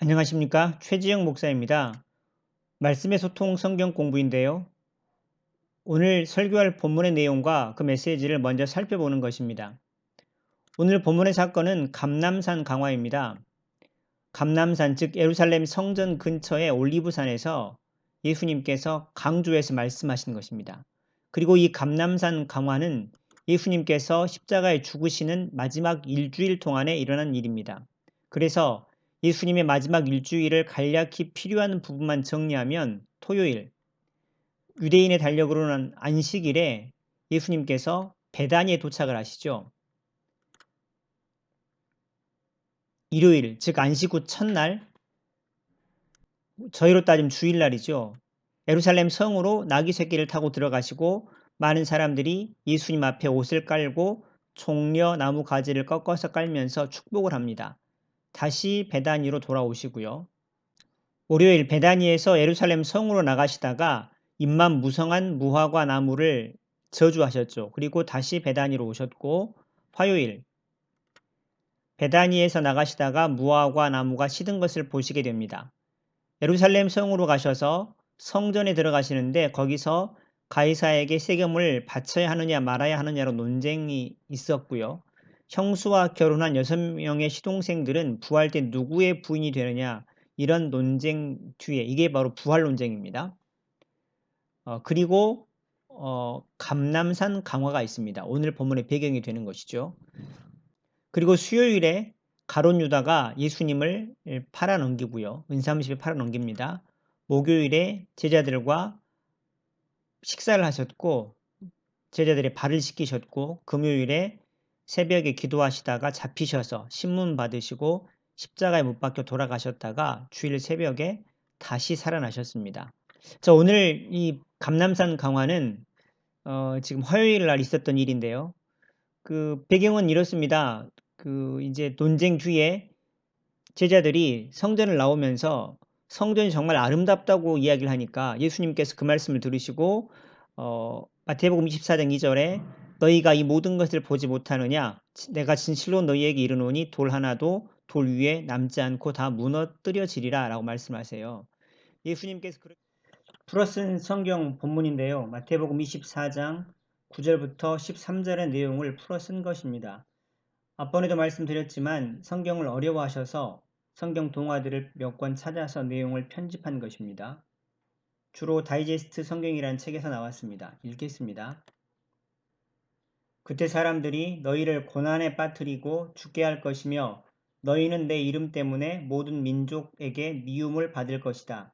안녕하십니까? 최지영 목사입니다. 말씀의 소통 성경 공부인데요. 오늘 설교할 본문의 내용과 그 메시지를 먼저 살펴보는 것입니다. 오늘 본문의 사건은 감람산 강화입니다. 감람산, 즉 예루살렘 성전 근처의 올리브산에서 예수님께서 강조해서 말씀하신 것입니다. 그리고 이 감람산 강화는 예수님께서 십자가에 죽으시는 마지막 일주일 동안에 일어난 일입니다. 그래서 예수님의 마지막 일주일을 간략히 필요한 부분만 정리하면 토요일, 유대인의 달력으로는 안식일에 예수님께서 베다니에 도착을 하시죠. 일요일, 즉 안식 후 첫날, 저희로 따지면 주일날이죠. 예루살렘 성으로 나귀 새끼를 타고 들어가시고 많은 사람들이 예수님 앞에 옷을 깔고 종려 나무 가지를 꺾어서 깔면서 축복을 합니다. 다시 베다니로 돌아오시고요. 월요일 베다니에서 예루살렘 성으로 나가시다가 잎만 무성한 무화과 나무를 저주하셨죠. 그리고 다시 베다니로 오셨고, 화요일 베다니에서 나가시다가 무화과 나무가 시든 것을 보시게 됩니다. 예루살렘 성으로 가셔서 성전에 들어가시는데 거기서 가이사에게 세금을 바쳐야 하느냐 말아야 하느냐로 논쟁이 있었고요. 형수와 결혼한 6명의 시동생들은 부활 때 누구의 부인이 되느냐, 이런 논쟁 뒤에, 이게 바로 부활 논쟁입니다. 그리고 감람산 강화가 있습니다. 오늘 본문의 배경이 되는 것이죠. 그리고 수요일에 가룟 유다가 예수님을 팔아넘기고요. 은삼십에 팔아넘깁니다. 목요일에 제자들과 식사를 하셨고 제자들의 발을 씻기셨고, 금요일에 새벽에 기도하시다가 잡히셔서 신문 받으시고 십자가에 못 박혀 돌아가셨다가 주일 새벽에 다시 살아나셨습니다. 자, 오늘 이 감람산 강화는 지금 화요일 날 있었던 일인데요. 그 배경은 이렇습니다. 그 이제 논쟁 뒤에 제자들이 성전을 나오면서 성전이 정말 아름답다고 이야기를 하니까 예수님께서 그 말씀을 들으시고 마태복음 24장 2절에 너희가 이 모든 것을 보지 못하느냐? 내가 진실로 너희에게 이르노니 돌 하나도 돌 위에 남지 않고 다 무너뜨려지리라 라고 말씀하세요. 예수님께서 풀어쓴 성경 본문인데요. 마태복음 24장 9절부터 13절의 내용을 풀어쓴 것입니다. 앞번에도 말씀드렸지만 성경을 어려워하셔서 성경 동화들을 몇 권 찾아서 내용을 편집한 것입니다. 주로 다이제스트 성경이라는 책에서 나왔습니다. 읽겠습니다. 그때 사람들이 너희를 고난에 빠뜨리고 죽게 할 것이며 너희는 내 이름 때문에 모든 민족에게 미움을 받을 것이다.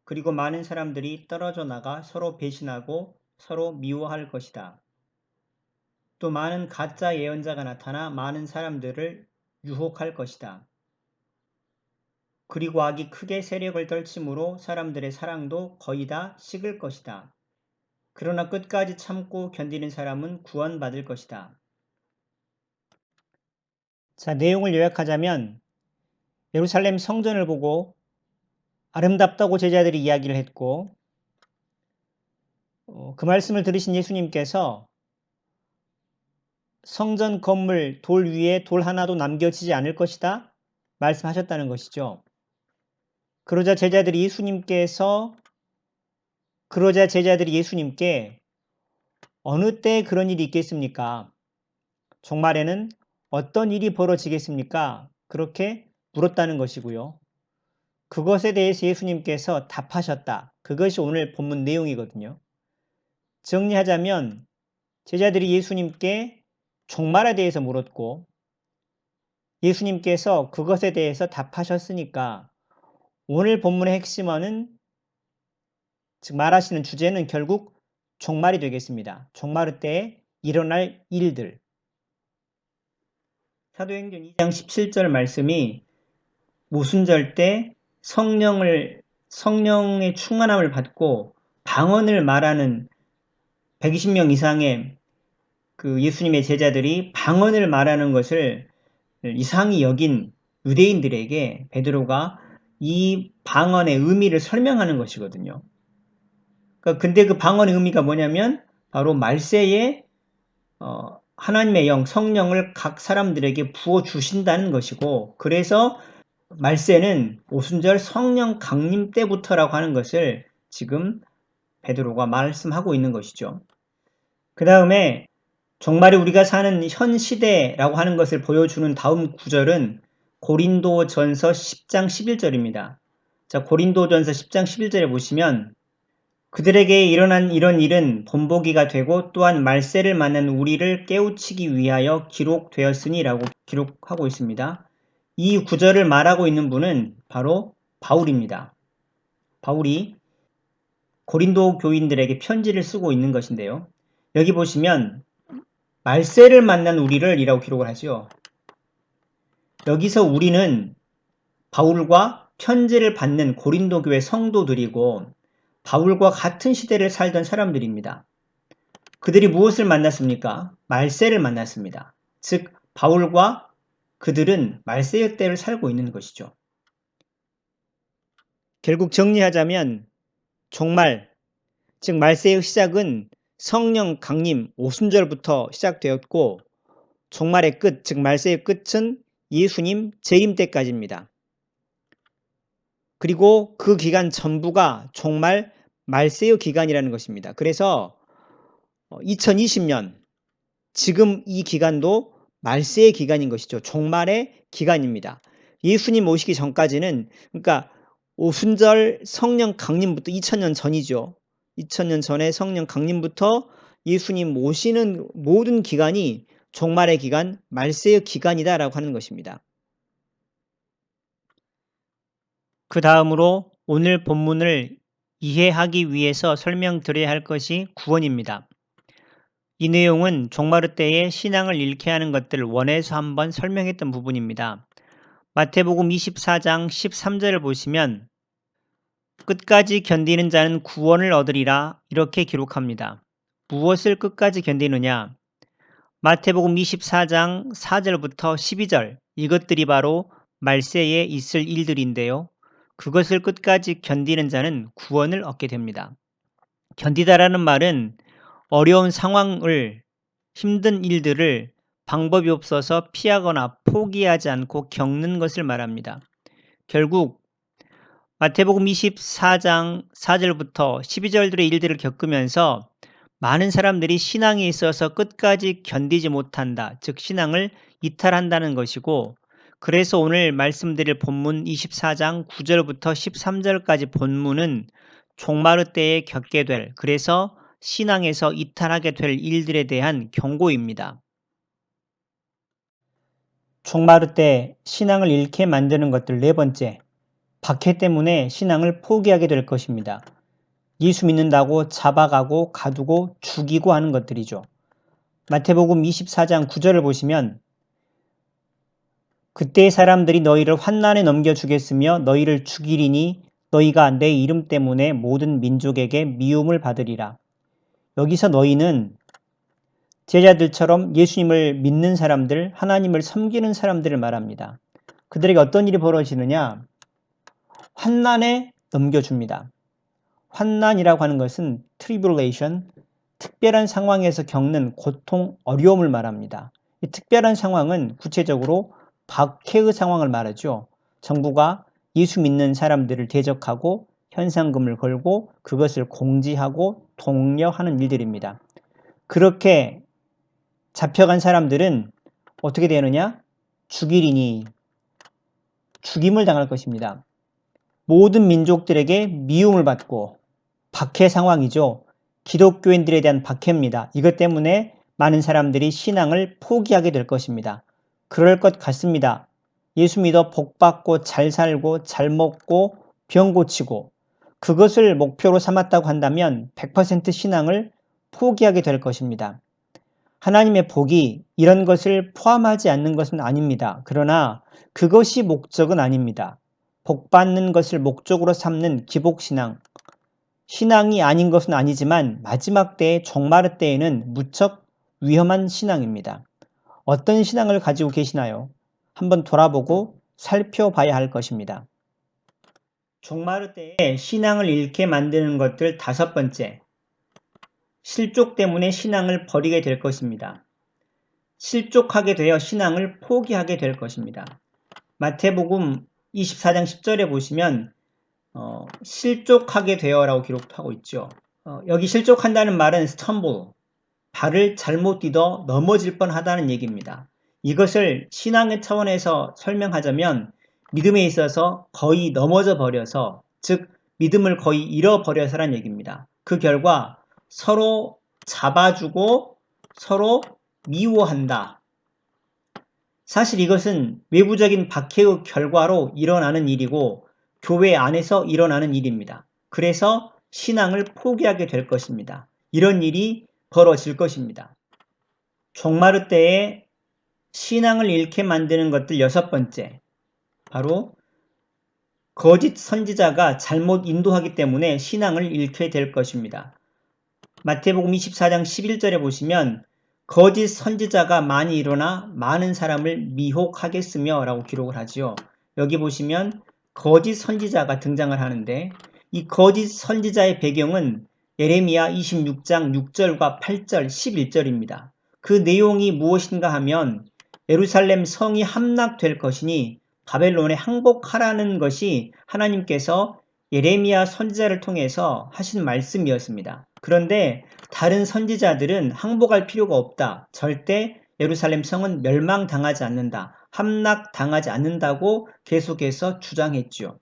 그리고 많은 사람들이 떨어져 나가 서로 배신하고 서로 미워할 것이다. 또 많은 가짜 예언자가 나타나 많은 사람들을 유혹할 것이다. 그리고 악이 크게 세력을 떨침으로 사람들의 사랑도 거의 다 식을 것이다. 그러나 끝까지 참고 견디는 사람은 구원받을 것이다. 자, 내용을 요약하자면 예루살렘 성전을 보고 아름답다고 제자들이 이야기를 했고, 그 말씀을 들으신 예수님께서 성전 건물 돌 위에 돌 하나도 남겨지지 않을 것이다 말씀하셨다는 것이죠. 그러자 제자들이 예수님께 어느 때 그런 일이 있겠습니까? 종말에는 어떤 일이 벌어지겠습니까? 그렇게 물었다는 것이고요. 그것에 대해서 예수님께서 답하셨다. 그것이 오늘 본문 내용이거든요. 정리하자면 제자들이 예수님께 종말에 대해서 물었고 예수님께서 그것에 대해서 답하셨으니까 오늘 본문의 핵심어는, 즉 말하시는 주제는 결국 종말이 되겠습니다. 종말 때에 일어날 일들. 사도행전 2장 17절 말씀이 모순절 때 성령의 충만함을 받고 방언을 말하는 120명 이상의 그 예수님의 제자들이 방언을 말하는 것을 이상히 여긴 유대인들에게 베드로가 이 방언의 의미를 설명하는 것이거든요. 근데 그 방언의 의미가 뭐냐면 바로 말세에 하나님의 영, 성령을 각 사람들에게 부어 주신다는 것이고, 그래서 말세는 오순절 성령 강림 때부터라고 하는 것을 지금 베드로가 말씀하고 있는 것이죠. 그 다음에 정말이 우리가 사는 현 시대라고 하는 것을 보여주는 다음 구절은 고린도전서 10장 11절입니다. 자, 고린도전서 10장 11절에 보시면 그들에게 일어난 이런 일은 본보기가 되고 또한 말세를 만난 우리를 깨우치기 위하여 기록되었으니 라고 기록하고 있습니다. 이 구절을 말하고 있는 분은 바로 바울입니다. 바울이 고린도 교인들에게 편지를 쓰고 있는 것인데요. 여기 보시면 말세를 만난 우리를 이라고 기록을 하죠. 여기서 우리는 바울과 편지를 받는 고린도 교회 성도들이고 바울과 같은 시대를 살던 사람들입니다. 그들이 무엇을 만났습니까? 말세를 만났습니다. 즉 바울과 그들은 말세의 때를 살고 있는 것이죠. 결국 정리하자면 종말, 즉 말세의 시작은 성령 강림 오순절부터 시작되었고 종말의 끝, 즉 말세의 끝은 예수님 재림 때까지입니다. 그리고 그 기간 전부가 종말 말세의 기간이라는 것입니다. 그래서 2020년 지금 이 기간도 말세의 기간인 것이죠. 종말의 기간입니다. 예수님 오시기 전까지는 그러니까 오순절 성령 강림부터 2000년 전이죠. 2000년 전에 성령 강림부터 예수님 오시는 모든 기간이 종말의 기간, 말세의 기간이다라고 하는 것입니다. 그 다음으로 오늘 본문을 이해하기 위해서 설명드려야 할 것이 구원입니다. 이 내용은 종말의 때에 신앙을 잃게 하는 것들을 원해서 한번 설명했던 부분입니다. 마태복음 24장 13절을 보시면 끝까지 견디는 자는 구원을 얻으리라 이렇게 기록합니다. 무엇을 끝까지 견디느냐? 마태복음 24장 4절부터 12절 이것들이 바로 말세에 있을 일들인데요. 그것을 끝까지 견디는 자는 구원을 얻게 됩니다. 견디다라는 말은 어려운 상황을 힘든 일들을 방법이 없어서 피하거나 포기하지 않고 겪는 것을 말합니다. 결국 마태복음 24장 4절부터 12절들의 일들을 겪으면서 많은 사람들이 신앙에 있어서 끝까지 견디지 못한다. 즉 신앙을 이탈한다는 것이고 그래서 오늘 말씀드릴 본문 24장 9절부터 13절까지 본문은 종말의 때에 겪게 될 그래서 신앙에서 이탈하게 될 일들에 대한 경고입니다. 종말의 때 신앙을 잃게 만드는 것들 네 번째, 박해 때문에 신앙을 포기하게 될 것입니다. 예수 믿는다고 잡아가고 가두고 죽이고 하는 것들이죠. 마태복음 24장 9절을 보시면 그때 사람들이 너희를 환난에 넘겨주겠으며 너희를 죽이리니 너희가 내 이름 때문에 모든 민족에게 미움을 받으리라. 여기서 너희는 제자들처럼 예수님을 믿는 사람들, 하나님을 섬기는 사람들을 말합니다. 그들에게 어떤 일이 벌어지느냐? 환난에 넘겨줍니다. 환난이라고 하는 것은 tribulation, 특별한 상황에서 겪는 고통, 어려움을 말합니다. 이 특별한 상황은 구체적으로 박해의 상황을 말하죠. 정부가 예수 믿는 사람들을 대적하고 현상금을 걸고 그것을 공지하고 독려하는 일들입니다. 그렇게 잡혀간 사람들은 어떻게 되느냐? 죽이리니 죽임을 당할 것입니다. 모든 민족들에게 미움을 받고 박해 상황이죠. 기독교인들에 대한 박해입니다. 이것 때문에 많은 사람들이 신앙을 포기하게 될 것입니다. 그럴 것 같습니다. 예수 믿어 복 받고 잘 살고 잘 먹고 병 고치고 그것을 목표로 삼았다고 한다면 100% 신앙을 포기하게 될 것입니다. 하나님의 복이 이런 것을 포함하지 않는 것은 아닙니다. 그러나 그것이 목적은 아닙니다. 복 받는 것을 목적으로 삼는 기복신앙, 신앙이 아닌 것은 아니지만 마지막 때의 종말의 때에는 무척 위험한 신앙입니다. 어떤 신앙을 가지고 계시나요? 한번 돌아보고 살펴봐야 할 것입니다. 종말의 때에 신앙을 잃게 만드는 것들 다섯 번째, 실족 때문에 신앙을 버리게 될 것입니다. 실족하게 되어 신앙을 포기하게 될 것입니다. 마태복음 24장 10절에 보시면 실족하게 되어라고 기록하고 있죠. 여기 실족한다는 말은 stumble, 발을 잘못 디뎌 넘어질 뻔하다는 얘기입니다. 이것을 신앙의 차원에서 설명하자면 믿음에 있어서 거의 넘어져 버려서, 즉 믿음을 거의 잃어버려서란 얘기입니다. 그 결과 서로 잡아주고 서로 미워한다. 사실 이것은 외부적인 박해의 결과로 일어나는 일이고 교회 안에서 일어나는 일입니다. 그래서 신앙을 포기하게 될 것입니다. 이런 일이 벌어질 것입니다. 종마르 때에 신앙을 잃게 만드는 것들 6번째, 바로 거짓 선지자가 잘못 인도하기 때문에 신앙을 잃게 될 것입니다. 마태복음 24장 11절에 보시면 거짓 선지자가 많이 일어나 많은 사람을 미혹하겠으며 라고 기록을 하지요. 여기 보시면 거짓 선지자가 등장을 하는데, 이 거짓 선지자의 배경은 예레미야 26장 6절과 8절, 11절입니다. 그 내용이 무엇인가 하면 예루살렘 성이 함락될 것이니 바벨론에 항복하라는 것이 하나님께서 예레미야 선지자를 통해서 하신 말씀이었습니다. 그런데 다른 선지자들은 항복할 필요가 없다. 절대 예루살렘 성은 멸망당하지 않는다. 함락당하지 않는다고 계속해서 주장했죠.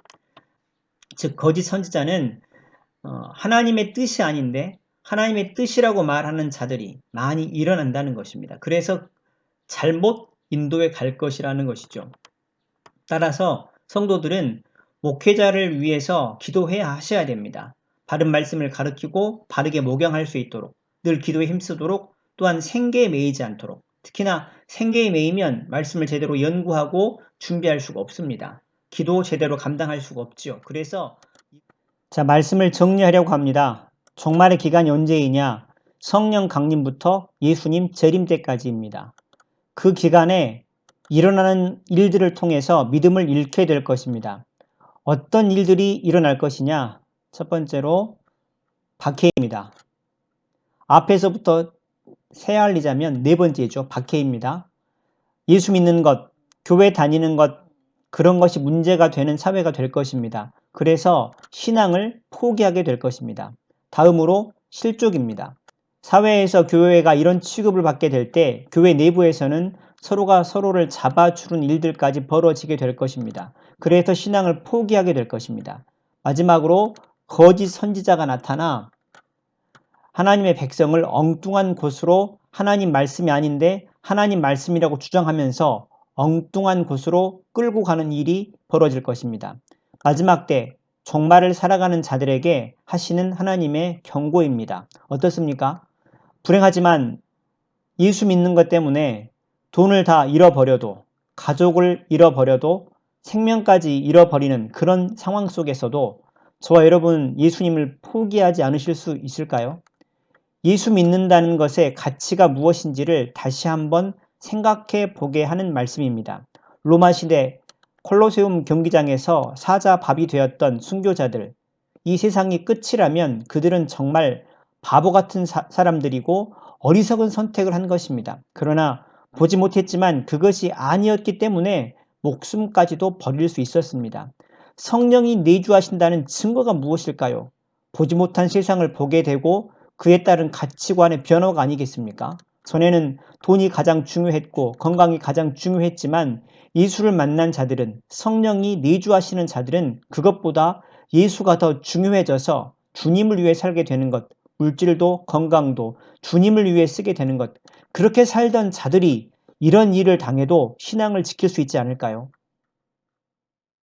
즉 거짓 선지자는 하나님의 뜻이 아닌데 하나님의 뜻이라고 말하는 자들이 많이 일어난다는 것입니다. 그래서 잘못 인도에 갈 것이라는 것이죠. 따라서 성도들은 목회자를 위해서 기도해야 하셔야 됩니다. 바른 말씀을 가르치고 바르게 목양할 수 있도록 늘 기도에 힘쓰도록, 또한 생계에 매이지 않도록. 특히나 생계에 매이면 말씀을 제대로 연구하고 준비할 수가 없습니다. 기도 제대로 감당할 수가 없지요. 그래서 말씀을 정리하려고 합니다. 종말의 기간이 언제이냐? 성령 강림부터 예수님 재림 때까지입니다. 그 기간에 일어나는 일들을 통해서 믿음을 잃게 될 것입니다. 어떤 일들이 일어날 것이냐? 첫 번째로 박해입니다. 앞에서부터 헤아리자면 네 번째죠. 박해입니다. 예수 믿는 것, 교회 다니는 것, 그런 것이 문제가 되는 사회가 될 것입니다. 그래서 신앙을 포기하게 될 것입니다. 다음으로 실족입니다. 사회에서 교회가 이런 취급을 받게 될 때 교회 내부에서는 서로가 서로를 잡아주는 일들까지 벌어지게 될 것입니다. 그래서 신앙을 포기하게 될 것입니다. 마지막으로 거짓 선지자가 나타나 하나님의 백성을 엉뚱한 곳으로, 하나님 말씀이 아닌데 하나님 말씀이라고 주장하면서 엉뚱한 곳으로 끌고 가는 일이 벌어질 것입니다. 마지막 때 종말을 살아가는 자들에게 하시는 하나님의 경고입니다. 어떻습니까? 불행하지만 예수 믿는 것 때문에 돈을 다 잃어버려도, 가족을 잃어버려도, 생명까지 잃어버리는 그런 상황 속에서도 저와 여러분 예수님을 포기하지 않으실 수 있을까요? 예수 믿는다는 것의 가치가 무엇인지를 다시 한번 생각해 보게 하는 말씀입니다. 로마 시대 콜로세움 경기장에서 사자밥이 되었던 순교자들, 이 세상이 끝이라면 그들은 정말 바보 같은 사람들이고 어리석은 선택을 한 것입니다. 그러나 보지 못했지만 그것이 아니었기 때문에 목숨까지도 버릴 수 있었습니다. 성령이 내주하신다는 증거가 무엇일까요? 보지 못한 세상을 보게 되고 그에 따른 가치관의 변화가 아니겠습니까? 전에는 돈이 가장 중요했고 건강이 가장 중요했지만 예수를 만난 자들은, 성령이 내주하시는 자들은 그것보다 예수가 더 중요해져서 주님을 위해 살게 되는 것, 물질도 건강도 주님을 위해 쓰게 되는 것, 그렇게 살던 자들이 이런 일을 당해도 신앙을 지킬 수 있지 않을까요?